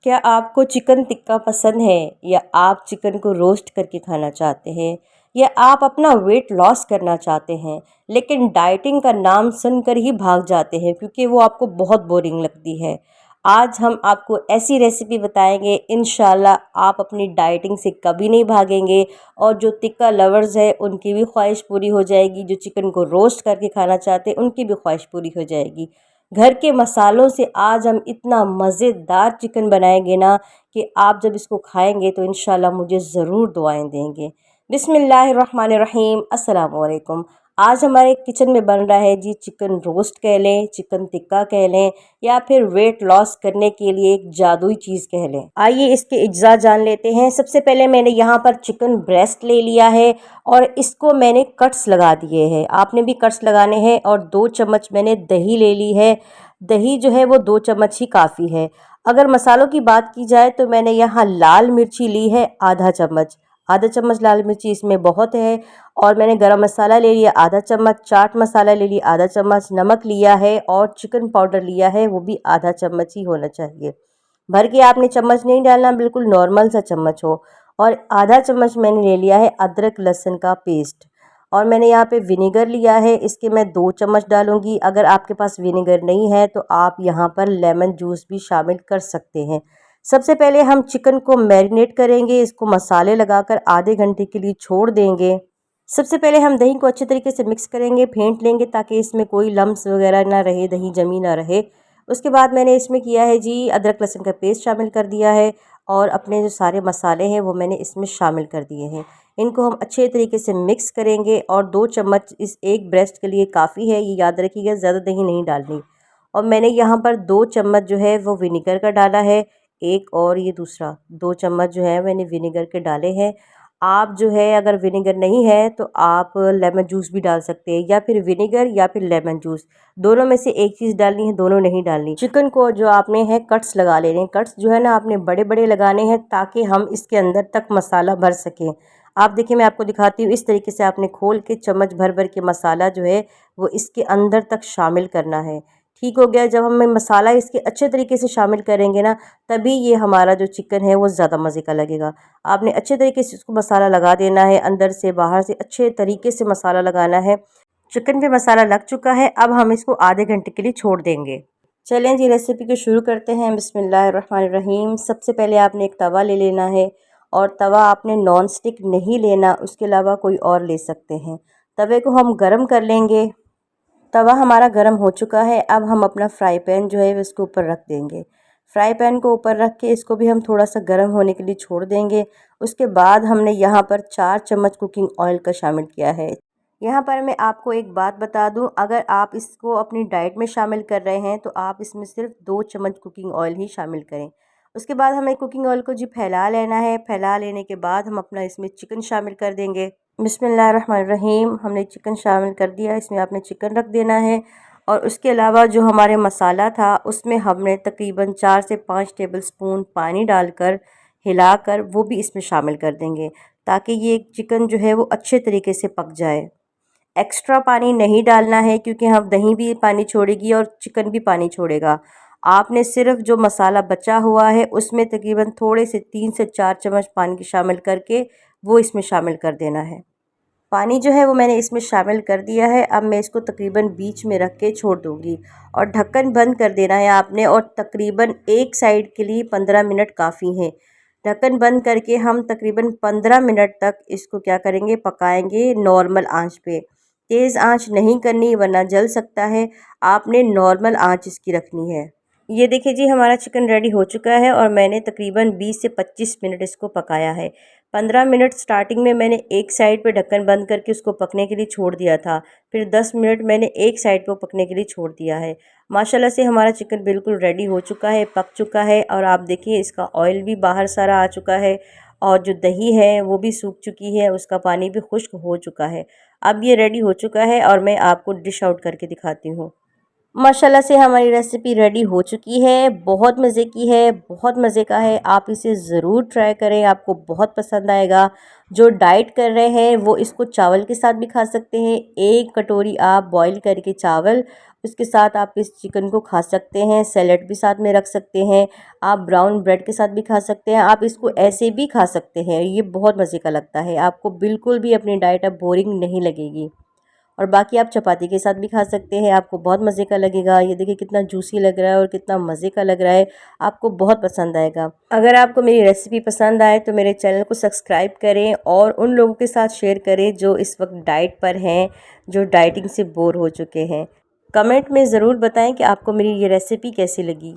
क्या आपको चिकन टिक्का पसंद है या आप चिकन को रोस्ट करके खाना चाहते हैं या आप अपना वेट लॉस करना चाहते हैं लेकिन डाइटिंग का नाम सुनकर ही भाग जाते हैं क्योंकि वो आपको बहुत बोरिंग लगती है। आज हम आपको ऐसी रेसिपी बताएंगे, इंशाल्लाह आप अपनी डाइटिंग से कभी नहीं भागेंगे और जो टिक्का लवर्स है उनकी भी ख्वाहिश पूरी हो जाएगी, जो चिकन को रोस्ट करके खाना चाहते हैं उनकी भी ख्वाहिश पूरी हो जाएगी। घर के मसालों से आज हम इतना मज़ेदार चिकन बनाएंगे ना कि आप जब इसको खाएंगे तो इंशाल्लाह मुझे ज़रूर दुआएं देंगे। बिस्मिल्लाहिर्रहमानिर्रहीम, अस्सलाम वालेकुम। आज हमारे किचन में बन रहा है जी चिकन रोस्ट कह लें, चिकन टिक्का कह लें या फिर वेट लॉस करने के लिए एक जादुई चीज़ कह लें। आइए इसके अज्जा जान लेते हैं। सबसे पहले मैंने यहाँ पर चिकन ब्रेस्ट ले लिया है और इसको मैंने कट्स लगा दिए हैं। आपने भी कट्स लगाने हैं। और 2 चम्मच मैंने दही ले ली है। दही जो है वो 2 चम्मच ही काफ़ी है। अगर मसालों की बात की जाए तो मैंने यहाँ लाल मिर्ची ली है आधा चम्मच लाल मिर्ची इसमें बहुत है। और मैंने गरम मसाला ले लिया आधा चम्मच, चाट मसाला ले लिया आधा चम्मच, नमक लिया है और चिकन पाउडर लिया है, वो भी आधा चम्मच ही होना चाहिए। भर के आपने चम्मच नहीं डालना, बिल्कुल नॉर्मल सा चम्मच हो। और आधा चम्मच मैंने ले लिया है अदरक लहसुन का पेस्ट। और मैंने यहाँ पे विनेगर लिया है, इसके मैं 2 चम्मच डालूंगी। अगर आपके पास विनेगर नहीं है तो आप यहाँ पर लेमन जूस भी शामिल कर सकते हैं। सबसे पहले हम चिकन को मैरिनेट करेंगे, इसको मसाले लगाकर आधे घंटे के लिए छोड़ देंगे। सबसे पहले हम दही को अच्छे तरीके से मिक्स करेंगे, फेंट लेंगे ताकि इसमें कोई लम्स वगैरह ना रहे, दही जमी ना रहे। उसके बाद मैंने इसमें किया है जी अदरक लहसुन का पेस्ट शामिल कर दिया है और अपने जो सारे मसाले हैं वो मैंने इसमें शामिल कर दिए हैं। इनको हम अच्छे तरीके से मिक्स करेंगे और 2 चम्मच इस एक ब्रेस्ट के लिए काफ़ी है, ये याद रखिएगा, ज़्यादा दही नहीं डालनी। और मैंने यहाँ पर 2 चम्मच जो है वो विनेगर का डाला है, एक और ये दूसरा 2 चम्मच जो है मैंने विनेगर के डाले हैं। आप जो है अगर विनेगर नहीं है तो आप लेमन जूस भी डाल सकते हैं, या फिर विनेगर या फिर लेमन जूस, दोनों में से एक चीज़ डालनी है, दोनों नहीं डालनी। चिकन को जो आपने है कट्स लगा लेने हैं। कट्स जो है ना आपने बड़े बड़े लगाने हैं ताकि हम इसके अंदर तक मसाला भर सकें। आप देखिए मैं आपको दिखाती हूँ, इस तरीके से आपने खोल के चम्मच भर भर के मसाला जो है वो इसके अंदर तक शामिल करना है। ठीक हो गया। जब हम मसाला इसके अच्छे तरीके से शामिल करेंगे ना तभी ये हमारा जो चिकन है वो ज़्यादा मज़े का लगेगा। आपने अच्छे तरीके से इसको मसाला लगा देना है, अंदर से बाहर से अच्छे तरीके से मसाला लगाना है। चिकन पे मसाला लग चुका है, अब हम इसको आधे घंटे के लिए छोड़ देंगे। चलें जी रेसिपी को शुरू करते हैं। बिस्मिल्लाहिर्रहमानिर्रहीम। सबसे पहले आपने एक तवा ले लेना है और तवा आपने नॉन स्टिक नहीं लेना, उसके अलावा कोई और ले सकते हैं। तवे को हम गरम कर लेंगे। तवा हमारा गरम हो चुका है। अब हम अपना फ्राई पैन जो है इसको ऊपर रख देंगे। फ्राई पैन को ऊपर रख के इसको भी हम थोड़ा सा गर्म होने के लिए छोड़ देंगे। उसके बाद हमने यहाँ पर 4 चम्मच कुकिंग ऑयल का शामिल किया है। यहाँ पर मैं आपको एक बात बता दूँ, अगर आप इसको अपनी डाइट में शामिल कर रहे हैं तो आप इसमें सिर्फ 2 चम्मच कुकिंग ऑयल ही शामिल करें। उसके बाद हमें कुकिंग ऑयल को जी फैला लेना है। फैला लेने के बाद हम अपना इसमें चिकन शामिल कर देंगे। बिस्मिल्लाहिर्रहमानिर्रहीम। हमने चिकन शामिल कर दिया, इसमें आपने चिकन रख देना है। और उसके अलावा जो हमारे मसाला था उसमें हमने तकरीबन 4 से 5 टेबलस्पून पानी डालकर हिलाकर वो भी इसमें शामिल कर देंगे ताकि ये चिकन जो है वो अच्छे तरीके से पक जाए। एक्स्ट्रा पानी नहीं डालना है क्योंकि हम दही भी पानी छोड़ेगी और चिकन भी पानी छोड़ेगा। आपने सिर्फ जो मसाला बचा हुआ है उसमें तकरीबन थोड़े से 3 से 4 चम्मच पानी शामिल करके वो इसमें शामिल कर देना है। पानी जो है वो मैंने इसमें शामिल कर दिया है। अब मैं इसको तकरीबन बीच में रख के छोड़ दूँगी और ढक्कन बंद कर देना है आपने। और तकरीबन एक साइड के लिए 15 मिनट काफ़ी हैं। ढक्कन बंद करके हम तकरीबन 15 मिनट तक इसको क्या करेंगे, पकाएंगे नॉर्मल आंच पे। तेज़ आंच नहीं करनी वरना जल सकता है, आपने नॉर्मल आंच इसकी रखनी है। ये देखिए जी हमारा चिकन रेडी हो चुका है और मैंने तकरीबन 20 से 25 मिनट इसको पकाया है। 15 मिनट स्टार्टिंग में मैंने एक साइड पे ढक्कन बंद करके उसको पकने के लिए छोड़ दिया था। फिर 10 मिनट मैंने एक साइड पे पकने के लिए छोड़ दिया है। माशाल्लाह से हमारा चिकन बिल्कुल रेडी हो चुका है, पक चुका है। और आप देखिए इसका ऑयल भी बाहर सारा आ चुका है और जो दही है वो भी सूख चुकी है, उसका पानी भी खुश्क हो चुका है। अब ये रेडी हो चुका है और मैं आपको डिश आउट करके दिखाती हूँ। माशाल्लाह से हमारी रेसिपी रेडी हो चुकी है। बहुत मज़े की है, बहुत मज़े का है। आप इसे ज़रूर ट्राई करें, आपको बहुत पसंद आएगा। जो डाइट कर रहे हैं वो इसको चावल के साथ भी खा सकते हैं। 1 कटोरी आप बॉईल करके चावल, उसके साथ आप इस चिकन को खा सकते हैं। सैलेड भी साथ में रख सकते हैं। आप ब्राउन ब्रेड के साथ भी खा सकते हैं। आप इसको ऐसे भी खा सकते हैं। ये बहुत मज़े का लगता है। आपको बिल्कुल भी अपनी डाइट अब बोरिंग नहीं लगेगी। और बाकी आप चपाती के साथ भी खा सकते हैं, आपको बहुत मज़े का लगेगा। ये देखिए कितना जूसी लग रहा है और कितना मज़े का लग रहा है, आपको बहुत पसंद आएगा। अगर आपको मेरी रेसिपी पसंद आए तो मेरे चैनल को सब्सक्राइब करें और उन लोगों के साथ शेयर करें जो इस वक्त डाइट पर हैं, जो डाइटिंग से बोर हो चुके हैं। कमेंट में ज़रूर बताएं कि आपको मेरी ये रेसिपी कैसी लगी।